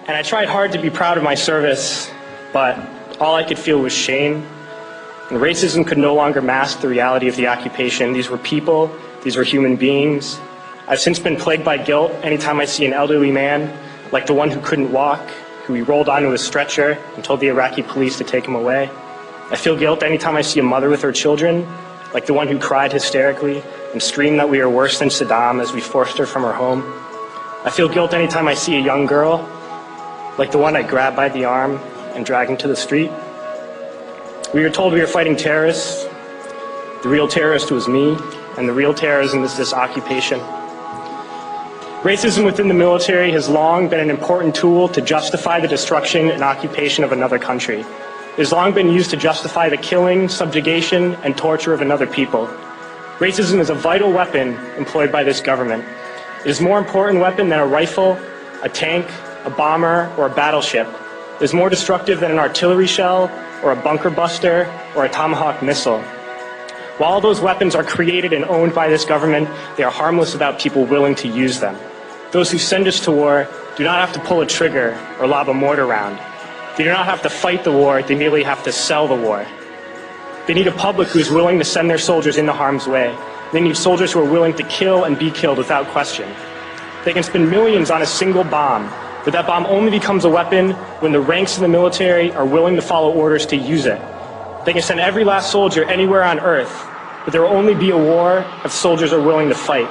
And I tried hard to be proud of my service, but all I could feel was shame. And racism could no longer mask the reality of the occupation. These were people, these were human beings. I've since been plagued by guilt anytime I see an elderly man, like the one who couldn't walk, who he rolled onto a stretcher and told the Iraqi police to take him away. I feel guilt anytime I see a mother with her children, like the one who cried hysterically and screamed that we are worse than Saddam as we forced her from her home. I feel guilt anytime I see a young girl, like the one I grabbed by the arm and dragged into the street. We were told we were fighting terrorists. The real terrorist was me, and the real terrorism is this occupation. Racism within the military has long been an important tool to justify the destruction and occupation of another country. It has long been used to justify the killing, subjugation, and torture of another people. Racism is a vital weapon employed by this government. It is a more important weapon than a rifle, a tank, a bomber, or a battleship. It is more destructive than an artillery shell, or a bunker buster, or a Tomahawk missile. While those weapons are created and owned by this government, they are harmless without people willing to use them. Those who send us to war do not have to pull a trigger or lob a mortar round. They do not have to fight the war, they merely have to sell the war. They need a public who is willing to send their soldiers into harm's way. They need soldiers who are willing to kill and be killed without question. They can spend millions on a single bomb, but that bomb only becomes a weapon when the ranks of the military are willing to follow orders to use it. They can send every last soldier anywhere on earth, but there will only be a war if soldiers are willing to fight.